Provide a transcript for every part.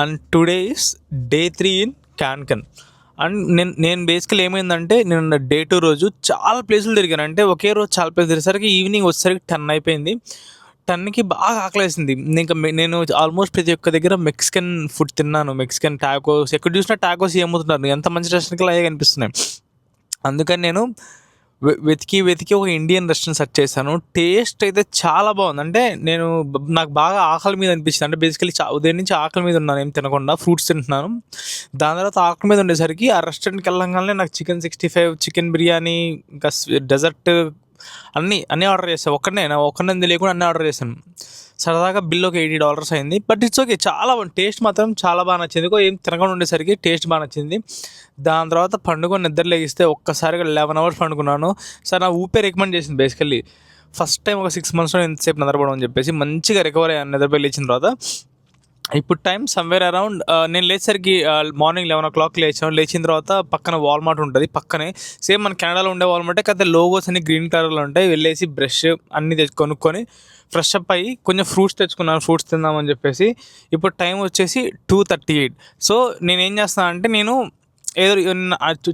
And today is day 3 in Cancun. And నేను basically ఏమైందంటే నేను డే 2 రోజు చాలా ప్లేసులు తిరిగాను. అంటే ఒకే రోజు చాలా ప్లేసులు తిరిగేసరికి ఈవినింగ్ వచ్చేసరికి 10 అయిపోయింది. 10కి బాగా ఆకలేసింది. నేను ఆల్మోస్ట్ ప్రతి ఒక్క దగ్గర మెక్సికన్ ఫుడ్ తిన్నాను. మెక్సికన్ టాకోస్, ఎక్కడ చూసినా టాకోస్ అమ్ముతున్నారు. ఎంత మంచి రెస్టారెంట్‌కి అలాగే కనిపిస్తున్నాయి. అందుకని నేను వెతికి ఒక ఇండియన్ రెస్టారెంట్ సెర్చ్ చేశాను. టేస్ట్ అయితే చాలా బాగుంది. అంటే నాకు బాగా ఆకలి మీద అనిపించింది. అంటే బేసికలీ ఉదయం నుంచి ఆకలి మీద ఉన్నాను, ఏం తినకుండా ఫ్రూట్స్ తింటున్నాను. దాని తర్వాత ఆకలి మీద ఉండేసరికి ఆ రెస్టారెంట్కి వెళ్ళంగానే నాకు చికెన్ 65, చికెన్ బిర్యానీ, ఇంకా డెజర్ట్ అన్నీ ఆర్డర్ చేశాను. ఒక్కనే తెలియకుండా అన్నీ ఆర్డర్ చేశాను. సరదాగా బిల్ ఒక $80 అయింది. బట్ ఇట్స్ ఓకే, చాలా టేస్ట్ మాత్రం చాలా బాగా నచ్చింది. ఏం తినకుండా ఉండేసరికి టేస్ట్ బాగా నచ్చింది. దాని తర్వాత పండుకొని నిద్ర లేగిస్తే ఒక్కసారిగా 11 అవర్స్ పండుకున్నాను. సార్ నా ఊపే రికమెండ్ చేసింది బేసికల్లీ. ఫస్ట్ టైం ఒక 6 మంత్స్లో ఎంతసేపు నిద్రపోవడం అని చెప్పేసి మంచిగా రికవర్ అయ్యాను నిద్రపోయి లేచిన తర్వాత. ఇప్పుడు టైం సమ్వేర్ అరౌండ్ నేను లేచేసరికి మార్నింగ్ 11 లేచాను. లేచిన తర్వాత పక్కన వాల్మార్ట్ ఉంటుంది. పక్కనే సేమ్ మన కెనడాలో ఉండే వాల్మార్టే, కాకపోతే లోగోస్ అన్ని గ్రీన్ కలర్లో ఉంటాయి. వెళ్ళేసి బ్రష్ అన్నీ కొనుక్కొని ఫ్రెష్ అప్ అయ్యి కొంచెం ఫ్రూట్స్ తెచ్చుకున్నాను, ఫ్రూట్స్ తిందామని చెప్పేసి. ఇప్పుడు టైం వచ్చేసి 2:38. సో నేనేం చేస్తాను అంటే, నేను ఏదో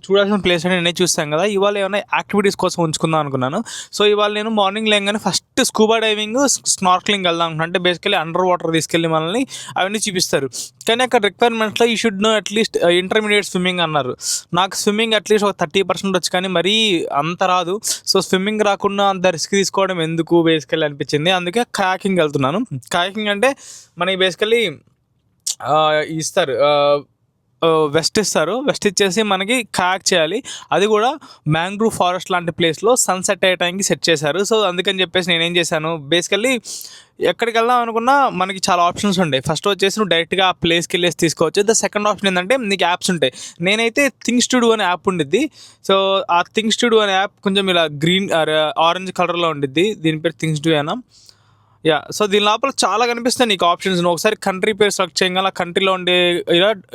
చూడాల్సిన ప్లేస్ అని నేనే చూస్తాను కదా, ఇవాళ ఏమైనా యాక్టివిటీస్ కోసం ఉంచుకుందాం అనుకున్నాను. సో ఇవాళ నేను మార్నింగ్ లేగానే ఫస్ట్ స్కూబా డైవింగ్, స్నార్క్లింగ్ వెళ్దాం అనుకున్నాను. అంటే బేసికలీ అండర్ వాటర్ తీసుకెళ్ళి మనల్ని అవన్నీ చూపిస్తారు. కానీ అక్కడ రిక్వైర్మెంట్స్లో you should know at least intermediate swimming అన్నారు. నాకు స్విమ్మింగ్ అట్లీస్ట్ ఒక 30% వచ్చు, కానీ మరీ అంత రాదు. సో స్విమ్మింగ్ రాకుండా అంత రిస్క్ తీసుకోవడం ఎందుకు బేసికలీ అనిపించింది. అందుకే కయాకింగ్ వెళ్తున్నాను. కయాకింగ్ అంటే మనకి బేసికలీ ఇస్తారు, వెస్ట్ ఇస్తారు. వెస్ట్ ఇచ్చేసి మనకి కయాక్ చేయాలి. అది కూడా మ్యాంగ్రూవ్ ఫారెస్ట్ లాంటి ప్లేస్లో సన్సెట్ అయ్యే టైంకి సెట్ చేశారు. సో అందుకని చెప్పేసి నేనేం చేశాను, బేసికల్లీ ఎక్కడికి వెళ్దాం అనుకున్నా మనకి చాలా ఆప్షన్స్ ఉంటాయి. ఫస్ట్ వచ్చేసి నువ్వు డైరెక్ట్గా ఆ ప్లేస్కి వెళ్ళేసి తీసుకోవచ్చు. ద సెకండ్ ఆప్షన్ ఏంటంటే నీకు యాప్స్ ఉంటాయి. నేనైతే థింగ్స్ టు డూ అనే యాప్ ఉండిద్ది. సో ఆ థింగ్స్ టు డూ అనే యాప్ కొంచెం ఇలా గ్రీన్ ఆరెంజ్ కలర్లో ఉండిద్ది. దీని పేరు థింగ్స్ టు అయినా. సో దీని లోపల చాలా కనిపిస్తాయి నీకు ఆప్షన్స్. నువ్వు ఒకసారి కంట్రీ పేరు సెలెక్ట్ చేయగల, కంట్రీలో ఉండే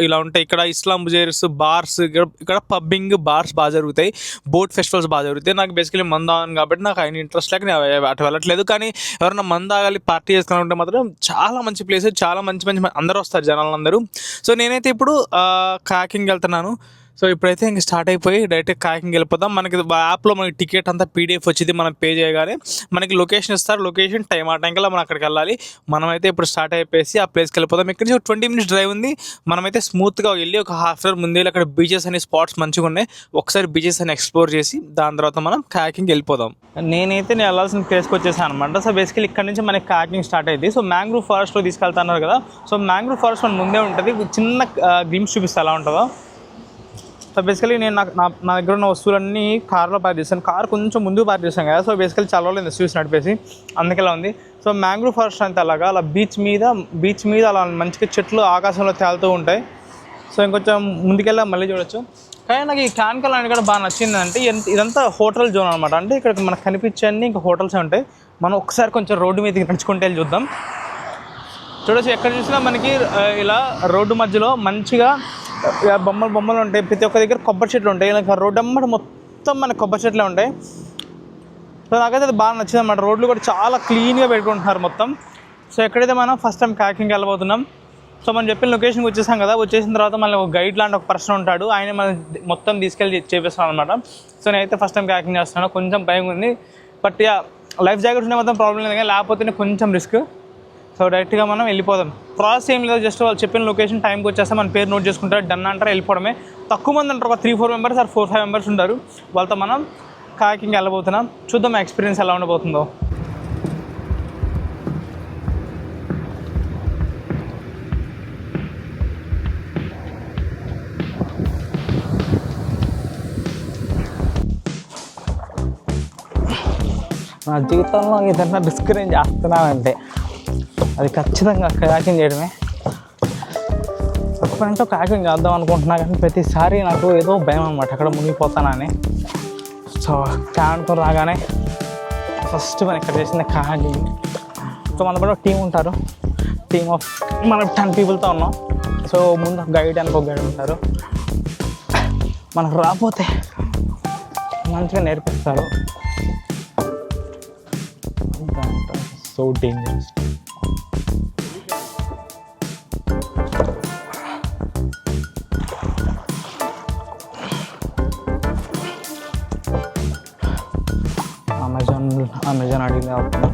ఇలా ఉంటాయి. ఇక్కడ ఇస్లాం బుజైర్స్, బార్స్, ఇక్కడ పబ్బింగ్, బార్స్ బాగా జరుగుతాయి. బోట్ ఫెస్టివల్స్ బాగా జరుగుతాయి. నాకు బేసికలీ మందు తాగాను కాబట్టి నాకు ఆయన ఇంట్రెస్ట్ లేక నేను అటు వెళ్ళట్లేదు. కానీ ఎవరైనా మందు తాగాలి, పార్టీ చేసుకోవాలంటే మాత్రం చాలా మంచి ప్లేస్, చాలా మంచి అందరూ వస్తారు, జనాలు అందరూ. సో నేనైతే ఇప్పుడు కాకింగ్ వెళ్తున్నాను. సో ఇప్పుడైతే ఇంక స్టార్ట్ అయిపోయి డైరెక్ట్గా కాకింగ్ వెళ్ళిపోతాం. మనకి యాప్లో మనకి టికెట్ అంతా PDF వచ్చింది. మనం పే చేయగానే మనకి లొకేషన్ ఇస్తారు. లొకేషన్ టైం, ఆ టైంకల్లా మనం అక్కడికి వెళ్ళాలి. మనమైతే ఇప్పుడు స్టార్ట్ అయిపోయి ఆ ప్లేస్కి వెళ్ళిపోతాం. ఇక్కడ నుంచి 20 minutes డ్రైవ్ ఉంది. మనమైతే స్మూత్గా వెళ్ళి ఒక హాఫ్ అవర్ ముందే అక్కడ బీచెస్ అనే స్పాట్స్ మంచిగా ఉన్నాయి. ఒకసారి బీచెస్ అని ఎక్స్ప్లోర్ చేసి దాని తర్వాత మనం కాకింగ్ వెళ్ళిపోదాం. నేను వెళ్ళాల్సిన ప్లేస్కి వచ్చేసాను అనమాట. సో బేసికలీ ఇక్కడ నుంచి మనకి కాకింగ్ స్టార్ట్ అయింది. సో మ్యాంగ్రూవ్ ఫారెస్ట్లో తీసుకెళ్తున్నారు కదా. సో మ్యాంగ్రూవ్ ఫారెస్ట్ మన ముందే ఉంటుంది. చిన్న గ్లింప్స్ చూపిస్తే ఎలా ఉంటుందో. సో బేసికలీ నేను నా దగ్గర ఉన్న వస్తువులన్నీ కార్లో పార్క్ చేశాను. కార్ కొంచెం ముందు పార్క్ చేశాను కదా. సో బేసికలీ చాలా రోజులు ఎస్యూస్ నడిపేసి అందుకేలా ఉంది. సో మ్యాంగ్రూవ్ ఫారెస్ట్ అంతా అలాగా అలా బీచ్ మీద అలా మంచిగా చెట్లు ఆకాశంలో తేలుతూ ఉంటాయి. సో ఇంకొంచెం ముందుకెళ్ళా మళ్ళీ చూడొచ్చు. కానీ నాకు ఈ క్యాన్కన్ అని కూడా బాగా నచ్చింది. అంటే ఇదంతా హోటల్ జోన్ అనమాట. అంటే ఇక్కడ మనకు కనిపించే అన్ని ఇంకా హోటల్సే ఉంటాయి. మనం ఒకసారి కొంచెం రోడ్డు మీదకి నడుచుకుంటే వెళ్ళి చూద్దాం. చూడొచ్చు, ఎక్కడ చూసినా మనకి ఇలా రోడ్డు మధ్యలో మంచిగా బొమ్మలు ఉంటాయి. ప్రతి ఒక్క దగ్గర కొబ్బరి చెట్లు ఉంటాయి. ఇలా రోడ్డు అమ్మట మొత్తం మనకి కొబ్బరి చెట్లే ఉంటాయి. సో నాకైతే అది బాగా నచ్చింది అన్నమాట. రోడ్లు కూడా చాలా క్లీన్గా పెట్టుకుంటున్నారు మొత్తం. సో ఎక్కడైతే మనం ఫస్ట్ టైం కాకింగ్ వెళ్ళబోతున్నాం. సో మనం చెప్పిన లొకేషన్కి వచ్చేసాం కదా. వచ్చేసిన తర్వాత మళ్ళీ ఒక గైడ్ లాంటి ఒక పర్సన్ ఉంటాడు. ఆయన మనం మొత్తం తీసుకెళ్ళి చేపిస్తాం అనమాట. సో నేనైతే ఫస్ట్ టైం కాకింగ్ చేస్తున్నాను. కొంచెం భయం ఉంది. బట్ లైఫ్ జాకెట్స్ ఉంటే మొత్తం ప్రాబ్లం లేదు, కానీ లేకపోతే కొంచెం రిస్క్. సో డైరెక్ట్గా మనం వెళ్ళిపోదాం. ప్రాసెస్ ఏం లేదు, జస్ట్ వాళ్ళు చెప్పిన లొకేషన్ టైంకి వచ్చేస్తే మన పేరు నోట్ చేసుకుంటారు, డన్ అంటారు, వెళ్ళిపోవడమే. తక్కువ మంది ఉంటారు, ఒక 3-4 మెంబర్స్ ఆర్ 4-5 మెంబర్స్ ఉంటారు. వాళ్ళతో మనం కాకింగ్ వెళ్ళబోతున్నాం. చూద్దాం ఎక్స్పీరియన్స్ ఎలా ఉండబోతుందో. నా జీవితంలో ఏదన్నా రిస్క్ నేను చేస్తున్నానంటే అది ఖచ్చితంగా కాకింగ్ చేయడమే. ఎప్పుడంటే కాకింగ్ చేద్దాం అనుకుంటున్నా, కానీ ప్రతిసారి నాకు ఏదో భయం అనమాట, అక్కడ మునిగిపోతానని. సో క్యాన్కు రాగానే ఫస్ట్ మనం ఇక్కడ చేసింది కాకింగ్. సో మన కూడా టీం ఉంటారు. టీమ్ ఆఫ్ మనం 10 పీపుల్తో ఉన్నాం. సో ముందు గైడ్ అనుకో గైడ్ ఉంటారు. మనకు రాకపోతే మంచిగా నేర్పిస్తారు. So dangerous. అమెజాన్ అడిగింది అవుతుంది.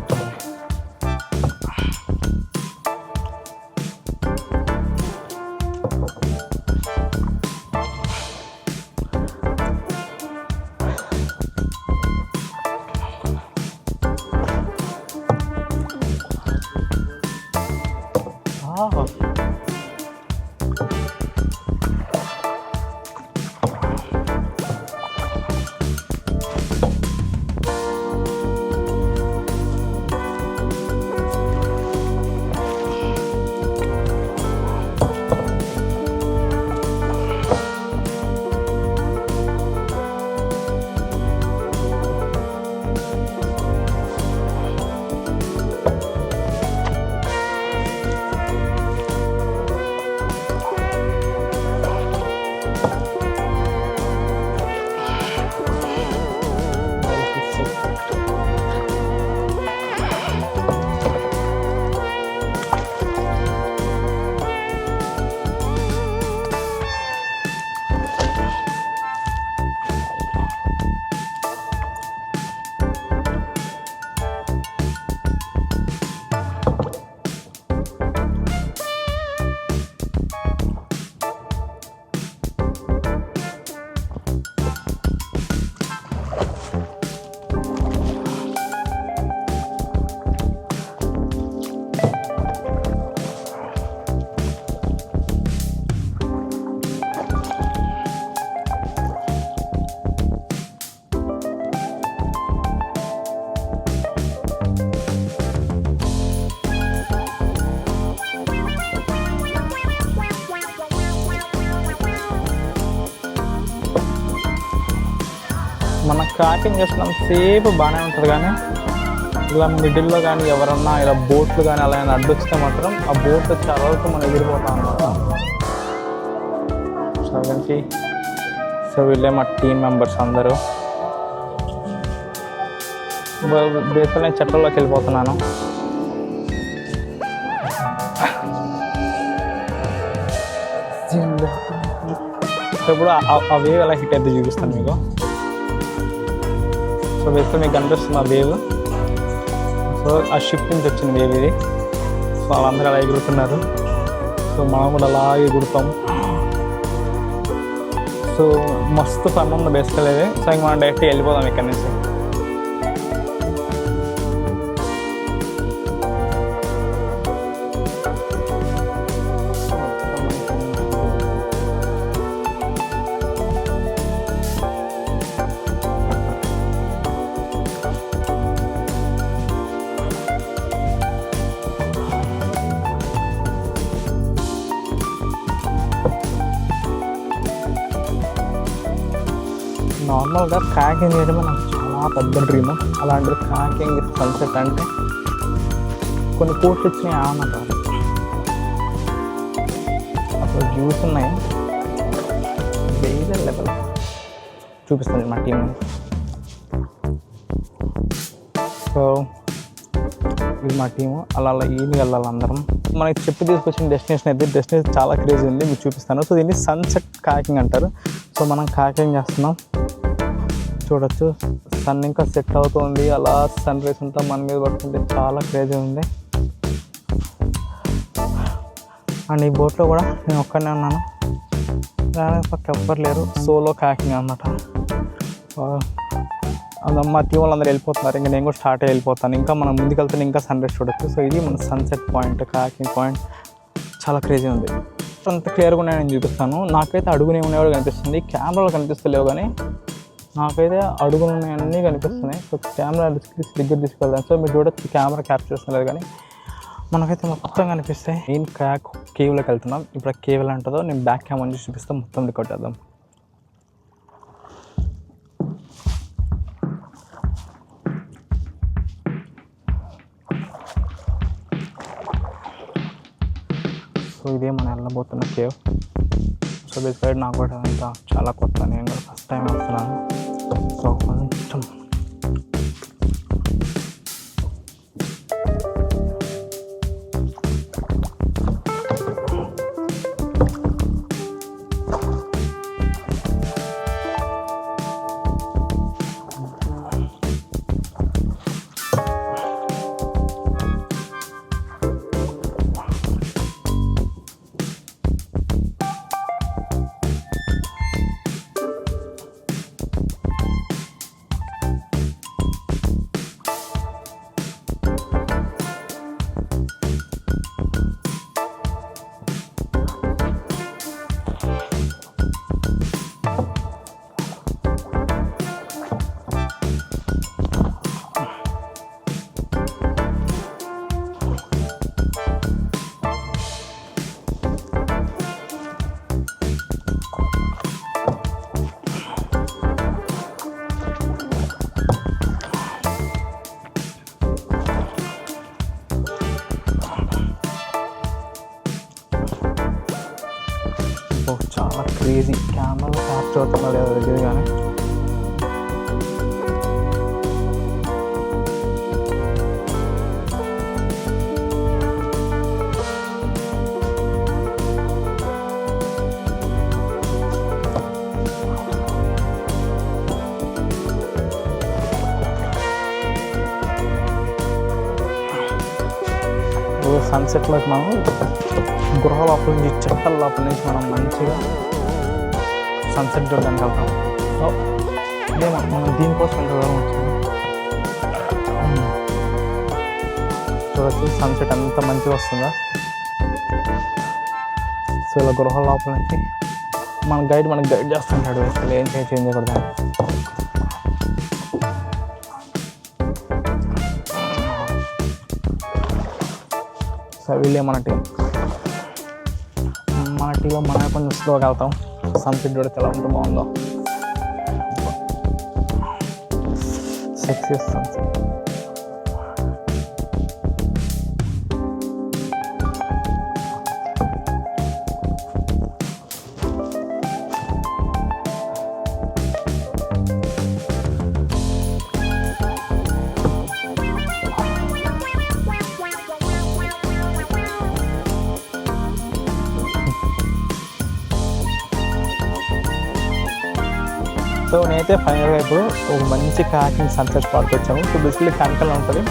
మన క్రాకింగ్ చేసినంత సేపు బాగానే ఉంటుంది, కానీ ఇలా మిడిల్లో కానీ ఎవరన్నా ఇలా బోట్లు కానీ అలా అయినా అడ్డొచ్చితే మాత్రం ఆ బోట్ చాలా వరకు మనం ఎగిరిపోతాం అన్నమాట. సో వీళ్ళే మా టీం మెంబర్స్ అందరూ. బేసిక్గా నేను చెట్లలోకి వెళ్ళిపోతున్నాను. సో ఇప్పుడు ఆ వేవ్ ఎలా హిట్ అయితే చూపిస్తాను మీకు. సో బేసిక్గా మీకు కనిపిస్తుంది ఆ వేవ్. సో ఆ షిప్ నుంచి వచ్చిన వేవ్ ఇది. సో వాళ్ళందరూ అలా ఎగురుతున్నారు. సో మనం కూడా అలాగే ఎగురుతాం. సో మస్తు ఫన్ ఉంది బేసికల్ ఇది. సో ఇంక మనం డైరెక్ట్గా వెళ్ళిపోదాం ఇక్కడ నుంచి. నార్మల్గా కాకింగ్ చేయడమే నాకు చాలా పెద్ద డ్రీమ్. అలాంటిది కాకింగ్ సన్సెట్ అంటే కొన్ని కోట్లు ఇచ్చినాయి ఏమన్నట్టు అసలు వ్యూస్ ఉన్నాయి. వేరే లెవెల్ చూపిస్తుంది మా టీం. సో ఇది మా టీము. అలా అలా ఈవినింగ్ వెళ్ళాలి అందరం. మనకి చెప్పి తీసుకొచ్చిన డెస్టినేషన్ చాలా క్రేజీ ఉంది, మీకు చూపిస్తాను. సో దీన్ని సన్సెట్ కాకింగ్ అంటారు. సో మనం కాకింగ్ చేస్తున్నాం, చూడొచ్చు. సన్ ఇంకా సెట్ అవుతుంది, అలా సన్ రైస్ అంతా మన మీద పడుతుంటే చాలా క్రేజీ ఉంది. అండ్ ఈ బోట్లో కూడా నేను ఒక్కడనే ఉన్నాను, పక్క ఎవ్వరు లేరు. సోలో కాకింగ్ అన్నమాట. మా టీం వాళ్ళందరూ వెళ్ళిపోతున్నారు, ఇంకా నేను కూడా స్టార్ట్ వెళ్ళిపోతాను. ఇంకా మనం ముందుకు వెళ్తే ఇంకా సన్ రైస్ చూడొచ్చు. సో ఇది మన సన్సెట్ పాయింట్, కాకింగ్ పాయింట్. చాలా క్రేజీ ఉంది. అంత క్లియర్గా ఉన్నాయి నేను చూపిస్తాను. నాకైతే అడుగునే ఉండేవాడు కనిపిస్తుంది, కెమెరాలో కనిపిస్తలేవు, కానీ నాకైతే అడుగులు ఉన్నాయన్నీ కనిపిస్తున్నాయి. సో కెమెరా దగ్గర తీసుకెళ్తాను. సో మీరు చూడొచ్చు కెమెరా క్యాప్చర్ చేస్తున్నారు, కానీ మనకైతే మొత్తం కనిపిస్తాయి. నేను కేవ్లోకి వెళ్తున్నాం. ఇప్పుడు ఆ కేవ్ ఎలా ఉంటుందో నేను బ్యాక్ క్యామ్ నుంచి చూపిస్తాను, మొత్తం రికార్డ్ చేద్దాం. సో ఇదే మనం వెళ్ళబోతున్న కేవ్. సో బేసిక్గా నాకు కూడా అంతా చాలా కొత్త, నేను కూడా ఫస్ట్ టైం వస్తున్నాను. సో కొంచెం క్రేజీ. కెమెరా క్యాప్చర్ అవుతున్నా లేదా దగ్గర కానీ సన్సెట్లోకి మనం గృహ లోపల నుంచి చెట్టల లోపల నుంచి మనం మంచిగా సన్సెట్ చూడడానికి వెళ్తాం. సో ఇదే మనం దీనికోసం ఎంత దూరం వచ్చింది చూడచ్చు. సన్సెట్ అంత మంచిగా వస్తుందా. సో ఇలా గృహ లోపల నుంచి మనకు గైడ్ చేస్తుంటాడు అసలు ఏం చేంజ్ చేయకూడదు. సో వీళ్ళే మన టీలో మనం కొంచెం స్లోగా వెళ్తాం. సన్సెట్ చూడతే ఎలా ఉంటే బాగుందో. Sexy sunset. సో నేనైతే ఫైనల్గా ఇప్పుడు ఒక మంచి కాకింగ్ సన్సెట్ స్పాట్కి వచ్చాము. సో బేసికలీ కనకల్లో ఉంటుంది.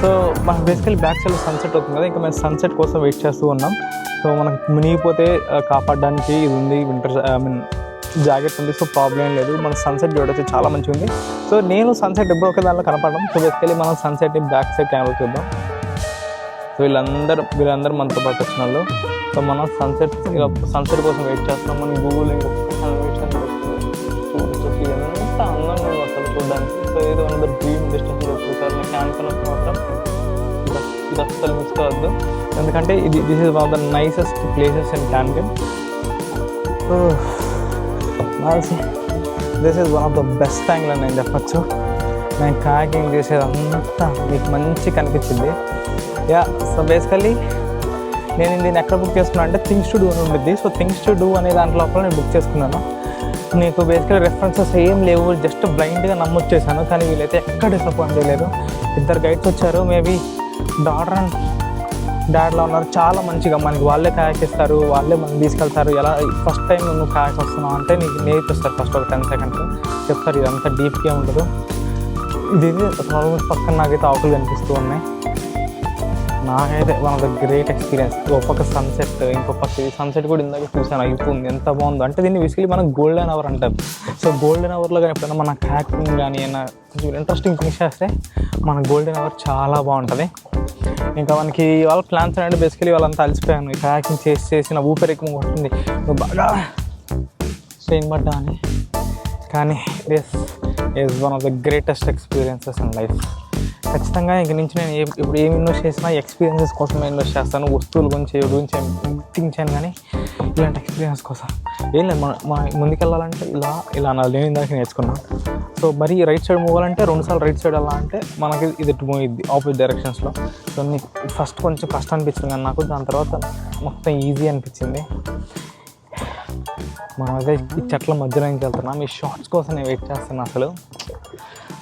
సో మనకు బేసికలీ బ్యాక్ సైడ్లో సన్సెట్ అవుతుంది కదా, ఇంకా మేము సన్సెట్ కోసం వెయిట్ చేస్తూ ఉన్నాం. సో మనకు మునిగిపోతే కాపాడడానికి ఇది ఉంది, జాకెట్ ఉంది. సో ప్రాబ్లం లేదు, మన సన్సెట్ చూడవచ్చు, చాలా మంచిగా ఉంది. సో నేను సన్సెట్ ఎప్పుడో ఒక దానిలో కనపడడం. సో బేసికలీ మనం సన్సెట్ని బ్యాక్ సైడ్ కెమెరా చూద్దాం. సో వీళ్ళందరూ మనతో పాటు వచ్చిన వాళ్ళు. సో మనం సన్సెట్ కోసం వెయిట్ చేస్తున్నాం. మనం గూగుల్ ఎంత అందంగా ఉంది అసలు చూడడానికి. సో ఏదో అందరూ డ్రీమ్ డెస్టినేషన్ చూసారు. నేను క్యాన్కన్ మాత్రం ఇది అస్సలు మిస్ కావద్దు, ఎందుకంటే this is one of the nicest places in Cancun. So this is one of the best angle అని నేను చెప్పచ్చు. నేను కాకింగ్ చేసేదంతా మీకు మంచి కనిపించింది. యా, సో బేసికలీ నేను దీన్ని ఎక్కడ బుక్ చేసుకున్నాను అంటే థింగ్స్ టు డూ అని ఉంటుంది. సో థింగ్స్ టు డూ అనే దాంట్లో నేను బుక్ చేసుకున్నాను. నీకు బేసికలీ రెఫరెన్సెస్ ఏం లేవు, జస్ట్ బ్లైండ్గా నమ్మొచ్చేసాను. కానీ వీళ్ళైతే ఎక్కడ డిసప్పాయింట్ చేయలేదు. 2 గైడ్స్ వచ్చారు, మేబీ డాటర్ అండ్ డాడ్లో ఉన్నారు. చాలా మంచిగా మనకి వాళ్ళే కాయక్ ఇస్తారు, వాళ్ళే మనం తీసుకెళ్తారు. ఎలా ఫస్ట్ టైం నువ్వు కాయక్ వస్తున్నావు అంటే నీకు నేర్పిస్తారు. ఫస్ట్ ఒక 10 seconds చెప్తారు. ఇదంతా డీప్గా ఉండదు. ఇది ఆల్మోస్ట్ పక్కన నాకైతే ఆకులు కనిపిస్తూ ఉన్నాయి. నాకైతే one of the great experience. ఒక పక్క సన్సెట్, ఇంకో పక్క సన్సెట్ కూడా ఇందాక చూసాను, అయిపోతుంది. ఎంత బాగుందో అంటే దీన్ని బేసికలీ మనం గోల్డెన్ అవర్ అంటారు. సో గోల్డెన్ అవర్లో కానీ ఎప్పుడైనా మన హ్యాకింగ్ కానీ ఏమైనా కొంచెం ఇంట్రెస్టింగ్ థింగ్స్ చేస్తే మన గోల్డెన్ అవర్ చాలా బాగుంటుంది. ఇంకా మనకి వాళ్ళ ప్లాన్స్ అంటే బేసికలీ వాళ్ళంతా అలసిపోయాను. ఈ హ్యాకింగ్ చేసిన ఊపిరికి కొట్టింది, నువ్వు బాగా స్ట్రెయిన్ పడ్డా అని. కానీ this is one of the greatest experiences in life. ఖచ్చితంగా ఇంక నుంచి నేను ఇప్పుడు ఏమి ఇన్వెస్ట్ చేసినా ఎక్స్పీరియన్సెస్ కోసమే ఇన్వెస్ట్ చేస్తాను. వస్తువుల గురించి థింక్ చేయను, కానీ ఇలాంటి ఎక్స్పీరియన్స్ కోసం ఏం లేదు. మన ముందుకెళ్ళాలంటే ఇలా నా లేని దాకా నేర్చుకున్నాను. సో మరి రైట్ సైడ్ మూవ్ అవ్వాలంటే 2 సార్లు రైట్ సైడ్ వెళ్ళాలంటే మనకి ఇది మూవ్ ఇద్ది ఆపోజిట్ డైరెక్షన్స్లో. సో నీకు ఫస్ట్ కొంచెం కష్టం అనిపించింది, కానీ నాకు దాని తర్వాత మొత్తం ఈజీ అనిపించింది. మనం అదే ఈ చెట్ల మధ్యలో నుంచి వెళ్తున్నాం. ఈ షార్ట్స్ కోసం నేను వెయిట్ చేస్తాను. అసలు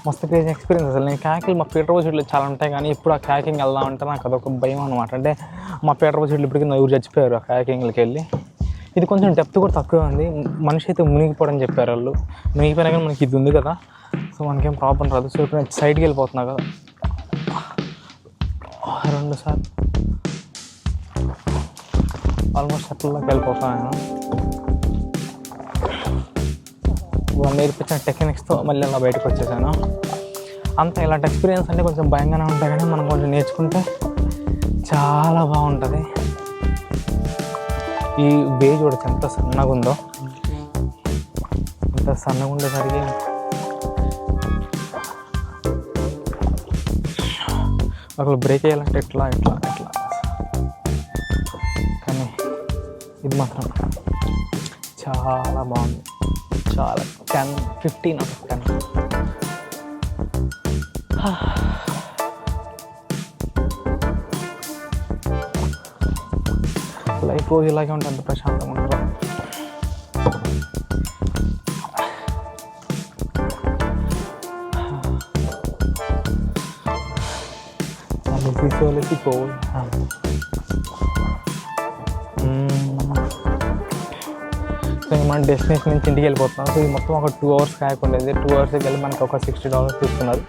మస్తు క్రేజీ ఎక్స్పీరియన్స్. అసలు నేను క్యాకిల్ మా పీటర్ చెట్లు చాలా ఉంటాయి, కానీ ఇప్పుడు ఆ క్యాకింగ్ వెళ్దామంటే నాకు అదొక భయం అనమాట. అంటే మా పీటర్ చెట్లు ఇప్పటికీ 9 చచ్చిపోయారు ఆ క్యాకింగ్కి వెళ్ళి. ఇది కొంచెం డెప్త్ కూడా తక్కువ ఉంది. మనిషి అయితే మునిగిపోవడం చెప్పారు వాళ్ళు. మునిగిపోయినా కానీ మనకి ఇది ఉంది కదా, సో మనకేం ప్రాబ్లం రాదు. సో ఇప్పుడు నేను సైడ్కి వెళ్ళిపోతున్నా కదా, 2 సార్లు ఆల్మోస్ట్ చెట్లలోకి వెళ్ళిపోతాను నేను. వాళ్ళు నేర్పించిన టెక్నిక్స్తో మళ్ళీ అలా బయటకు వచ్చేసాను. అంత ఇలాంటి ఎక్స్పీరియన్స్ అంటే కొంచెం భయంగానే ఉంటాయి, కానీ మనం కొంచెం నేర్చుకుంటే చాలా బాగుంటుంది. ఈ వే చూడచ్చు ఎంత సన్నగా ఉందో. అంత సన్నగా ఉండేసరికి ఒకళ్ళు బ్రేక్ వేయాలంటే ఎట్లా కానీ ఇది మాత్రం చాలా బాగుంది. చాలా 10-15 out of 10. లైఫ్ రోజు ఇలాగే ఉంటుంది, ప్రశాంతంగా ఉంటుంది. మన డెస్టినేషన్ నుంచి ఇంటికి వెళ్ళిపోతున్నాం. సో ఇది మొత్తం ఒక 2 hours కాయకుండేది. 2 hours వెళ్ళి మనకు ఒక $60 తీసుకున్నారు,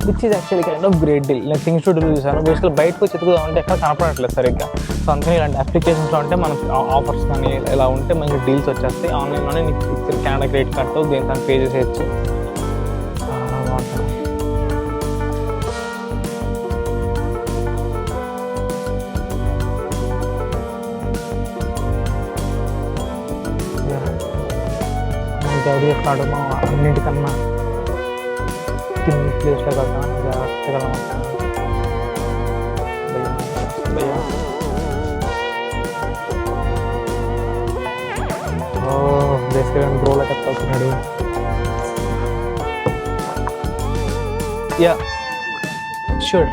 which is actually kind of great deal. నేను థింగ్స్ టు డూ చూసాను. బేసికల్ బయటకు వచ్చి ఎత్తుకుదామంటే ఎక్కడ కనపడట్లేదు సరిగ్గా. సో అందుకని ఇలాంటి అప్లికేషన్స్లో అంటే మనకి ఆఫర్స్ కానీ ఇలా ఉంటే మంచి డీల్స్ వచ్చేస్తాయి. ఆన్లైన్లోనే నీకు కెనడా క్రెడిట్ కార్డ్తో దేని పే చేసేయచ్చు. చాలా బాగుంటుంది. ఐడియా కార్డు మా అన్నింటికన్నా కింది ప్లేస్లో వెళ్తాం, జాగ్రత్తగా బేసిక్గా గ్రోలో కట్టుకుంటున్నాడు. Yeah sure.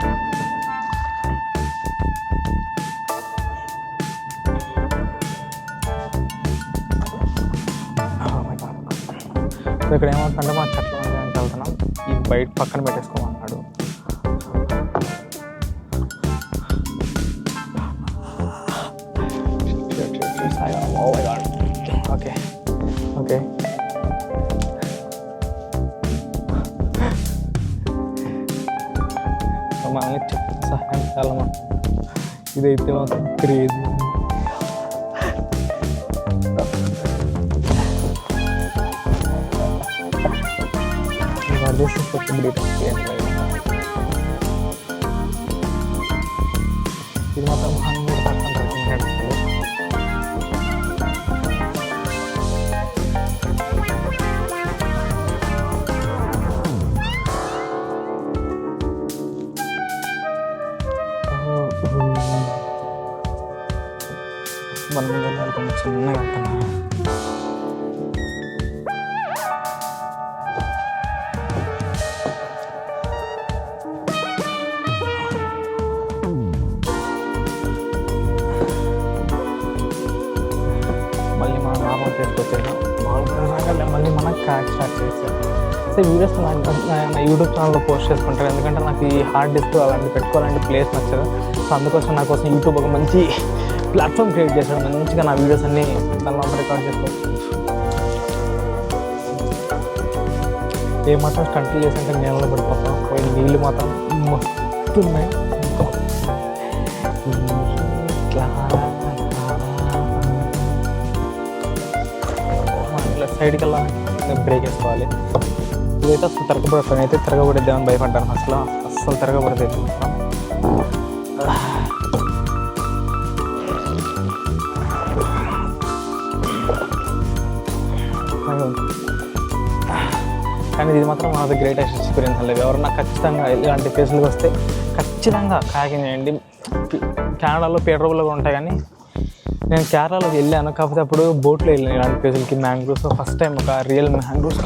ఇక్కడ ఏమవుతుందంటే మా చెట్ల మధ్యానికి వెళ్తున్నాం, ఈ బయట పక్కన పెట్టేసుకోమన్నాడు. ఓకే ఓకే మనల్ని చెప్పు సహాయం చేయాలన్నమాట. ఇదైతే మాత్రం crazy. This is such a great experience. ఇది మాత్రం 100% recommended. మనం కొంచెం చిన్నగా వెళ్తున్నాం. మళ్ళీ మనం నార్మల్ చేసుకొచ్చాను. మళ్ళీ మనం క్రాక్ స్టార్ట్ చేసాం. సో వీడియోస్ నా యూట్యూబ్ ఛానల్లో పోస్ట్ చేసుకుంటాను, ఎందుకంటే నాకు ఈ హార్డ్ డిస్క్ అలాంటివి పెట్టుకోవాలంటే ప్లేస్ నచ్చదు. సో అందుకోసం నా కోసం యూట్యూబ్ ఒక మంచి ప్లాట్ఫామ్ క్రియేట్ చేశాడు. మంచిగా నా వీడియోస్ అన్నీ దానిలో రికార్డ్ చేసుకోవచ్చు. ఏమాత్రం స్టంట్లు చేసాక నీళ్ళలో పడిపోతాం. పోయి నీళ్ళు మాత్రం మస్తున్నాయి. సైడ్కి వెళ్ళాలి, బ్రేక్ వేసుకోవాలి. ఇదైతే అసలు తిరగబడతాను, అయితే తిరగబడిద్దామని భయపడ్డాను. అస్సలు తిరగబడలేదు మాత్రం. కానీ ఇది మాత్రం మనది గ్రేటెస్ట్ ఎక్స్పీరియన్స్ లేదు. ఎవరన్నా ఖచ్చితంగా ఇలాంటి ప్లేసులకు వస్తే ఖచ్చితంగా కాకింగ్ చేయండి. కెనడాలో పీటర్లో కూడా ఉంటాయి, కానీ నేను కేరళలోకి వెళ్ళాను, కాకపోతే అప్పుడు బోట్లో వెళ్ళాను ఇలాంటి ప్లేసులకి. మ్యాంగ్రూవ్స్ ఫస్ట్ టైం ఒక రియల్ మ్యాంగ్రూవ్స్.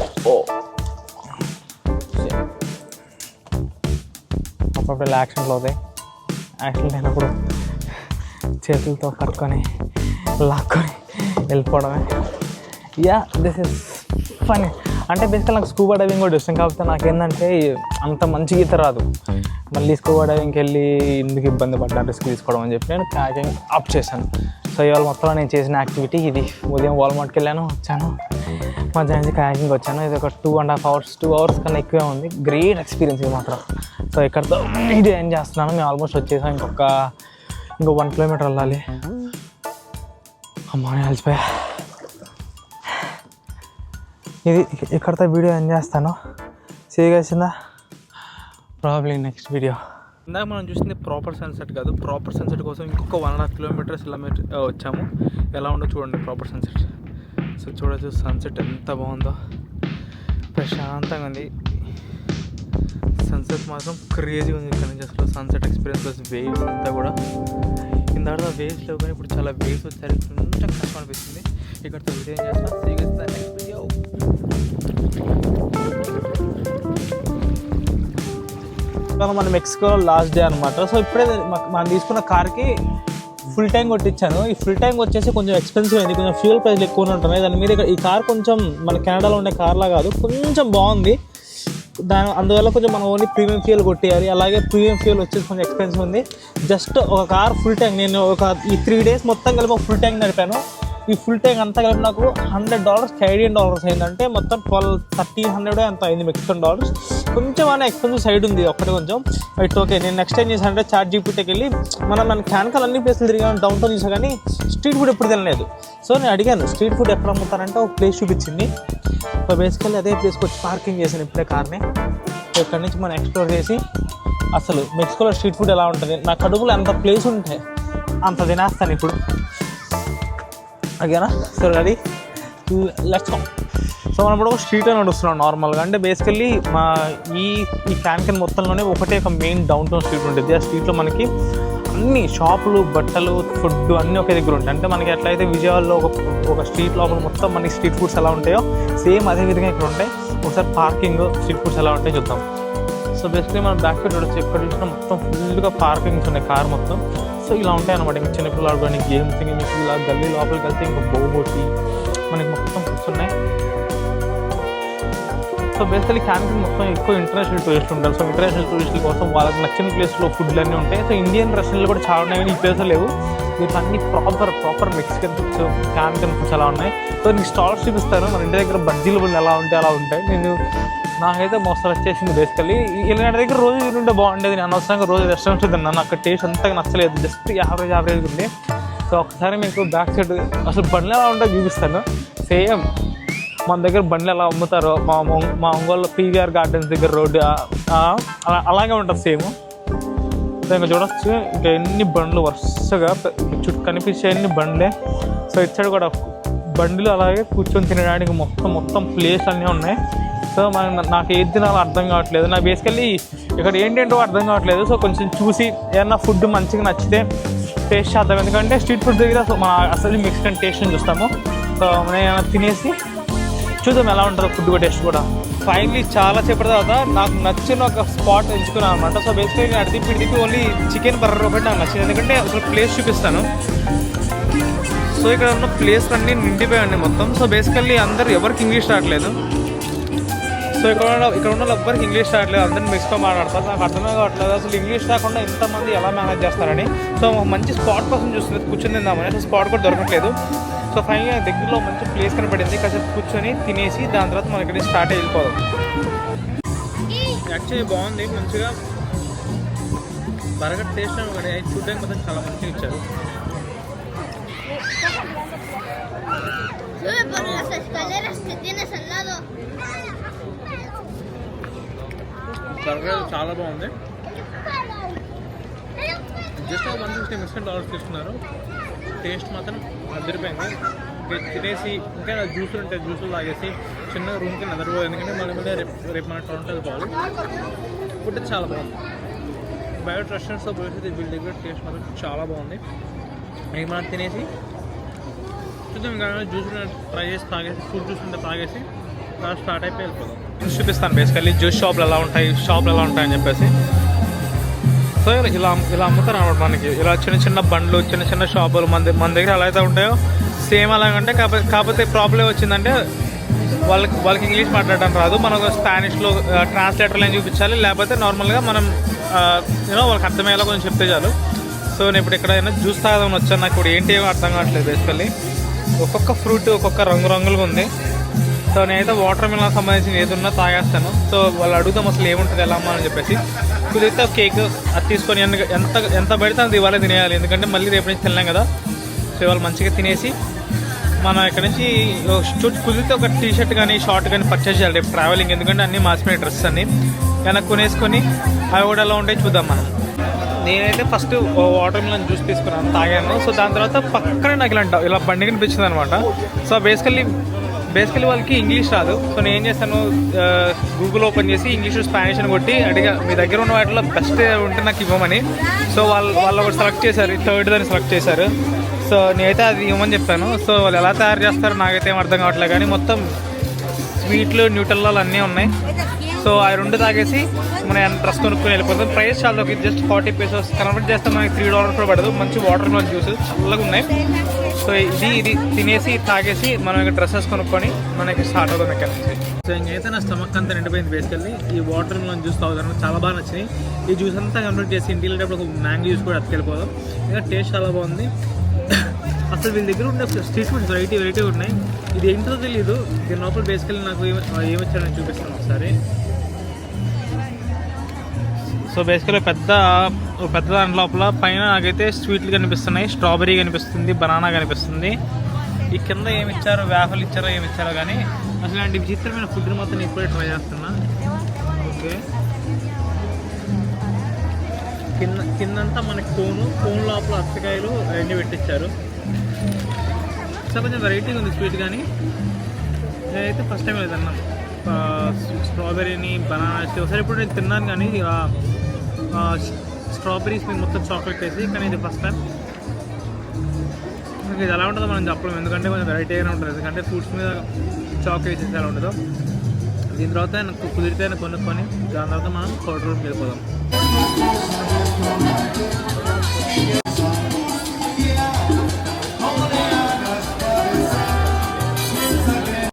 అప్పుడప్పుడు ఇలా యాక్సిడెంట్లు అవుతాయి. యాక్సిడెంట్ అయినప్పుడు చేతులతో పట్టుకొని లాక్కొని వెళ్ళిపోవడమే. Yeah this is funny. అంటే బేసికల్ నాకు స్కూబా డైవింగ్ కూడా ఇష్టం, కాకపోతే నాకేంటంటే అంత మంచి ఈత రాదు. మళ్ళీ స్కూబా డైవింగ్కి వెళ్ళి ఎందుకు ఇబ్బంది పడ్డాను రిస్క్ తీసుకోవడం అని చెప్పి నేను కాకింగ్ ఆప్ చేశాను. సో ఇవాళ మొత్తంలో నేను చేసిన యాక్టివిటీ ఇది. ఉదయం వాల్మార్ట్కి వెళ్ళాను, వచ్చాను, మధ్యాహ్నం కాకింగ్ వచ్చాను. ఇది ఒక 2.5 hours 2 hours కన్నా ఎక్కువే ఉంది. గ్రేట్ ఎక్స్పీరియన్స్ ఇది మాత్రం. సో ఇక్కడతో ఇది ఏం చేస్తున్నాను. మేము ఆల్మోస్ట్ వచ్చేసాం. ఇంకో 1 kilometer వెళ్ళాలి. అమ్మా నేను అలసిపోయా. ఇది ఇక్కడతో వీడియో ఏం చేస్తాను. చేయగలిసిందా ప్రాబ్లీ నెక్స్ట్ వీడియో. ఇందాక మనం చూసింది ప్రాపర్ సన్సెట్ కాదు. ప్రాపర్ సన్సెట్ కోసం ఇంకొక 1.5 kilometers ఇలా వచ్చాము. ఎలా ఉందో చూడండి ప్రాపర్ సన్సెట్. సో చూడచ్చు సన్సెట్ ఎంత బాగుందో, ప్రశాంతంగా ఉంది. సన్సెట్ మాత్రం క్రేజీ ఉంది. ఇక్కడ నుంచి అసలు సన్సెట్ ఎక్స్పీరియన్స్ ప్లస్ వేవ్స్ అంతా కూడా. ఇందాక వేవ్స్ లేవు, కానీ ఇప్పుడు చాలా వేవ్స్ వచ్చారు. కొంచెం కష్టం అనిపిస్తుంది. ఇక్కడతో వీడియో ఏం చేస్తాను నెక్స్ట్ వీడియో. మన మెక్సికోలో లాస్ట్ డే అనమాట. సో ఇప్పుడే మనం తీసుకున్న కార్కి ఫుల్ ట్యాంక్ కొట్టించాను. ఈ ఫుల్ ట్యాంక్ వచ్చేసి కొంచెం ఎక్స్పెన్సివ్ అయింది, కొంచెం ఫ్యూల్ ప్రైస్లు ఎక్కువ ఉంటున్నాయి. దాని మీద ఈ కార్ కొంచెం మన కెనడాలో ఉండే కార్లా కాదు, కొంచెం బాగుంది. అందువల్ల కొంచెం మనం ఓన్లీ ప్రీమియం ఫ్యూల్ కొట్టేయాలి. అలాగే ప్రీమియం ఫ్యూల్ వచ్చేసి కొంచెం ఎక్స్పెన్సివ్ ఉంది. జస్ట్ ఒక కార్ ఫుల్ ట్యాంక్ నేను ఈ 3 days మొత్తం కలిపి ఒక ఫుల్ ట్యాంక్ నడిపాను. ఈ ఫుల్ ట్యాంక్ అంతా కలిపి నాకు $100 కెనడియన్ డాలర్స్ అయిందంటే మొత్తం 1300 ఎంత అయింది మెక్సికన్ డాలర్స్. కొంచెం అనే ఎక్స్పెన్సివ్ సైడ్ ఉంది ఒక్కటి కొంచెం. It okay. నేను నెక్స్ట్ ఏం చేశానంటే చాట్ జీపీటీకి వెళ్ళి మన క్యాన్కల్ అన్ని ప్లేసులు తిరిగాను, డౌన్ టౌన్ చూసా, కానీ స్ట్రీట్ ఫుడ్ ఎప్పుడు తినలేదు. సో నేను అడిగాను స్ట్రీట్ ఫుడ్ ఎక్కడ అమ్ముతారంటే ఒక ప్లేస్ చూపించింది. సో బేసికల్లీ అదే ప్లేస్కి వచ్చి పార్కింగ్ చేశాను ఇప్పుడే కార్ని. సో ఇక్కడ నుంచి మనం ఎక్స్ప్లోర్ చేసి అసలు మెక్సికోలో స్ట్రీట్ ఫుడ్ ఎలా ఉంటుంది, నా కడుపులో ఎంత ప్లేస్ ఉంటే అంత తినేస్తాను ఇప్పుడు. ఓకేనా? So ready, let's go. So మనం ఇప్పుడు ఒక స్ట్రీట్ అని నడుస్తున్నాం నార్మల్గా. అంటే బేసికల్లీ మా ఈ క్యాన్కన్ మొత్తంలోనే ఒకటే ఒక మెయిన్ డౌన్ టౌన్ స్ట్రీట్ ఉంటుంది. ఆ స్ట్రీట్లో మనకి అన్ని షాపులు, బట్టలు, ఫుడ్ అన్నీ ఒకే దగ్గర ఉంటాయి. అంటే మనకి ఎట్లయితే విజయవాడలో ఒక స్ట్రీట్ లోపల మొత్తం మనకి స్ట్రీట్ ఫుడ్స్ ఎలా ఉంటాయో సేమ్ అదే విధంగా ఇక్కడ ఉంటాయి. ఒకసారి పార్కింగ్, స్ట్రీట్ ఫుడ్స్ ఎలా ఉంటాయో చూద్దాం. సో బేసికలీ మనం బ్యాక్ సైడ్ చూడొచ్చు, ఎక్కడ చూసినా మొత్తం ఫుల్గా పార్కింగ్స్ ఉన్నాయి కార్ మొత్తం. సో ఇలా ఉంటాయి అనమాట. ఇంకా చిన్నపిల్లలు ఆడుకోవడానికి గేమ్స్, మీకు ఇలా గల్లీ లోపలికి వెళ్తే ఇంకా బోబోటి మనకి మొత్తం కూర్చున్నాయి. సో బేసికలీ క్యాన్కన్ మొత్తం ఎక్కువ ఇంటర్నేషనల్ టూరిస్టులు ఉంటారు. సో ఇంటర్నేషనల్ టూరిస్టుల కోసం వాళ్ళకి నచ్చిన ప్లేస్లో ఫుడ్లు అన్నీ ఉంటాయి. సో ఇండియన్ రెస్టారెంట్లు కూడా చాలా ఉన్నాయి, కానీ ఈ ప్లేస్లో లేవు. దీంట్లో అన్ని ప్రాపర్ మెక్సికన్ ఫుడ్స్, క్యాన్కన్ ఫుడ్స్ అలా ఉన్నాయి. సో నీకు స్టాల్స్ చూపిస్తాను. మన ఇంటి దగ్గర బజ్జీలు బళ్ళు ఎలా ఉంటాయి అలా ఉంటాయి. నాకైతే మోసం వచ్చేసింది. బేసికలీ ఇలాంటి దగ్గర రోజు తింటుంటే బాగుండేది. నేను అనవసరంగా రోజు రెస్టారెంట్ తిన్నాను, అక్కడ టేస్ట్ అంతగా నచ్చలేదు, జస్ట్ యావరేజ్ ఉంది. సో ఒకసారి మీకు బ్యాక్ సైడ్ అసలు బండ్లు ఎలా ఉంటాయో చూపిస్తాను. సేమ్ మన దగ్గర బండ్లు ఎలా అమ్ముతారో మా ఒంగోలు పీవీఆర్ గార్డెన్స్ దగ్గర రోడ్డు అలాగే ఉంటుంది సేమ్. సో ఇంకా చూడొచ్చు, ఇంకా ఎన్ని బండ్లు వరుసగా చుట్టూ కనిపించే అన్ని బండ్లే. సో ఇటు సైడ్ కూడా బండ్లు అలాగే కూర్చొని తినడానికి మొత్తం ప్లేస్ అన్నీ ఉన్నాయి. సో నాకు ఏది తినాలో అర్థం కావట్లేదు. నాకు బేసికల్లీ ఇక్కడ ఏంటంటో అర్థం కావట్లేదు. సో కొంచెం చూసి ఏమన్నా ఫుడ్ మంచిగా నచ్చితే టేస్ట్ చేద్దాం. ఎందుకంటే స్ట్రీట్ ఫుడ్ దగ్గర మన అసలు మెక్సికన్ టేస్ట్ అని చూస్తాము. సో మనం ఏమైనా తినేసి చూద్దాం ఎలా ఉంటుందో ఫుడ్ కూడా టేస్ట్ కూడా. ఫైనలీ చాలా సేపటి తర్వాత నాకు నచ్చిన ఒక స్పాట్ ఎంచుకున్నాను అనమాట. సో బేసిక్గా నేను అడిపి ఓన్లీ చికెన్ బర్గర్ ఒకటి నాకు నచ్చింది. ఎందుకంటే అసలు ప్లేస్ చూపిస్తాను. సో ఇక్కడ ఉన్న ప్లేస్ అన్నీ నిండిపోయాయండి మొత్తం. సో బేసికల్లీ అందరూ ఎవరికి ఇంగ్లీష్ రావట్లేదు. సో ఇక్కడ ఉన్న ఎవ్వరికి ఇంగ్లీష్ రావట్లేదు, అందరినీ మెక్సికో మాట్లాడతారు. నాకు అర్థమే కావట్లేదు అసలు ఇంగ్లీష్ రాకుండా ఎంతమంది ఎలా మేనేజ్ చేస్తారని. సో మంచి స్పాట్ కోసం చూస్తుంది, కూర్చొని తిందామని. అసలు స్పాట్ కూడా దొరకట్లేదు. సో ఫైనల్గా దగ్గరలో మంచి ప్లేస్ కనపడింది, కాసేపు కూర్చొని తినేసి దాని తర్వాత మనం ఇక్కడ స్టార్ట్ వెళ్ళిపోదాం. యాక్చువల్లీ బాగుంది, మంచిగా బర్గర్ టేస్ట్ కానీ చూడడానికి మొత్తం చాలా మంచిగా ఇచ్చారు. బర్గర్ చాలా బాగుంది. జస్ట్ $150 తీసుకున్నారు. టేస్ట్ మాత్రం అదిరిపోయింది. తినేసి ఇంకా జ్యూసులు ఉంటాయి, జ్యూసులు తాగేసి చిన్న రూమ్కి నిద్రపోదు. ఎందుకంటే మళ్ళీ రేపు మన టొరంటో వెళ్ళిపోవాలి. ఫుడ్ చాలా బాగుంది. బయట రెస్టారెంట్స్తో పోయేసి వీళ్ళ దగ్గర టేస్ట్ మాత్రం చాలా బాగుంది. ఇక మనం తినేసి చూద్దాం. ఇంకా జ్యూసులు ట్రై చేసి తాగేసి, ఫ్రూట్ జ్యూస్ ఉంటే తాగేసి స్టార్ట్ అయిపోయి వెళ్ళిపోదాం. చూపిస్తాను బేసికల్లీ జ్యూస్ షాపులు ఎలా ఉంటాయని చెప్పేసి. సో ఇలా అమ్ముతారు అన్నమాట మనకి. ఇలా చిన్న బండ్లు, చిన్న షాపులు మన దగ్గర ఎలా అయితే ఉంటాయో సేమ్ అలాగంటే. కాకపోతే ప్రాబ్లం వచ్చిందంటే వాళ్ళకి ఇంగ్లీష్ మాట్లాడడం రాదు. మనకు స్పానిష్లో ట్రాన్స్లేటర్లు ఏం చూపించాలి, లేకపోతే నార్మల్గా మనం వాళ్ళకి అర్థమయ్యేలా కొంచెం చెప్తే చాలు. సో నేను ఇప్పుడు ఎక్కడైనా జ్యూస్ తాగదామని వచ్చాను. నాకు ఇప్పుడు ఏంటి ఏమో అర్థం కావట్లేదు. బేసికల్లీ ఒక్కొక్క ఫ్రూట్ ఒక్కొక్క రంగురంగులుగా ఉంది. సో నేనైతే వాటర్ మిలన్ సంబంధించిన ఏది ఉన్నా తాగేస్తాను. సో వాళ్ళు అడుగుతాం అసలు ఏముంటుంది ఎలా అమ్మా అని చెప్పేసి. కుదిరితే కేక్ అది తీసుకొని ఎంత పెడితే అది ఇవాళ తినేయాలి, ఎందుకంటే మళ్ళీ రేపు నుంచి తినలేం కదా. సో ఇవాళ మంచిగా తినేసి మనం ఇక్కడ నుంచి కుదిరితే ఒక టీషర్ట్ కానీ షార్ట్ కానీ పర్చేజ్ చేయాలి రేపు ట్రావెలింగ్. ఎందుకంటే అన్నీ మార్చిపోయిన డ్రెస్సెస్ అన్నీ వెనక్కి కొనేసుకొని అవి కూడా ఎలా ఉంటాయి చూద్దాం మనం. నేనైతే ఫస్ట్ వాటర్ మిలన్ జ్యూస్ తీసుకున్నాను, తాగాను. సో దాని తర్వాత పక్కనే నాకు ఇలా బండి కనిపించింది అనమాట. సో బేసికలీ వాళ్ళకి ఇంగ్లీష్ రాదు. సో నేను ఏం చేస్తాను, గూగుల్ ఓపెన్ చేసి ఇంగ్లీష్ స్పానిష్ అని కొట్టి అడిగా మీ దగ్గర ఉన్న వాటిలో బెస్ట్ ఉంటే నాకు ఇవ్వమని. సో వాళ్ళు ఒకటి సెలెక్ట్ చేశారు, థర్డ్ దాన్ని సెలెక్ట్ చేశారు. సో నేనైతే అది ఇవ్వమని చెప్పాను. సో వాళ్ళు ఎలా తయారు చేస్తారో నాకైతే ఏం అర్థం కావట్లేదు, కానీ మొత్తం స్వీట్లు, న్యూటెల్లాలు అన్నీ ఉన్నాయి. సో ఆ 2 తాగేసి మనం డ్రెస్ కొనుక్కొని వెళ్ళిపోతాం. ప్రైస్ చాలా తక్కువ, జస్ట్ 40 pesos కన్వర్ట్ చేస్తే మనకి $3 కూడా పడదు. మంచి వాటర్ మెలన్ జ్యూస్ చల్లగా ఉన్నాయి. సో ఇది తినేసి తాగేసి మనం ఇక్కడ డ్రెస్సెస్ కొనుక్కొని మనకి స్టార్ట్ అవుతాం ఇక్కడ నుంచి. సో ఇంకైతే నా స్టమక్ అంతా నిండిపోయింది బేసికల్లీ. ఈ వాటర్ మెలన్ జ్యూస్ తాగుతాను, చాలా బాగా నచ్చింది. ఈ జ్యూస్ అంతా కంప్లీట్ చేసి ఇంటికి వెళ్ళేటప్పుడు ఒక మ్యాంగో జ్యూస్ కూడా అట్టుకెళ్ళిపోదాం. ఇంకా టేస్ట్ చాలా బాగుంది. అసలు వీళ్ళ దగ్గర ఉండే స్ట్రీట్ ఫుడ్స్ వెరైటీ ఉన్నాయి. ఇది ఏంటో తెలియదు. దీని లోపల బేసికల్లీ నాకు ఏమొచ్చాడని చూపిస్తాను ఒకసారి. సో బేసికల్లీ పెద్ద దాని లోపల పైన నాకైతే స్వీట్లు కనిపిస్తున్నాయి, స్ట్రాబెరీ కనిపిస్తుంది, బనానా కనిపిస్తుంది. ఈ కింద ఏమి ఇచ్చారో, వేఫలు ఇచ్చారో ఏమి ఇచ్చారో కానీ అసలు ఇలాంటి విచిత్రమైన ఫుడ్ని మొత్తం నేను ఇప్పుడే ట్రై చేస్తున్నా. ఓకే, కిందంతా మనకి కోన్ లోపల అరటికాయలు అవన్నీ పెట్టించారు. కొంచెం వెరైటీగా ఉంది స్వీట్, కానీ నేనైతే ఫస్ట్ టైం లేదన్నా స్ట్రాబెరీని బనానా ఒకసారి ఇప్పుడు నేను తిన్నాను, కానీ స్ట్రాబెరీస్ మీద మొత్తం చాక్లెట్ వేసి, కానీ ఇది ఫస్ట్ టైం. ఇది ఎలా ఉంటుందో మనం చెప్పలేము, ఎందుకంటే కొంచెం వెరైటీగానే ఉంటుంది. ఎందుకంటే ఫ్రూట్స్ మీద చాక్లెట్ వేసేసి ఎలా ఉంటుందో. దీని తర్వాత కుదిరితే కొనుక్కొని దాని తర్వాత మనం కోల్డ్ రూమ్కి వెళ్ళిపోదాం.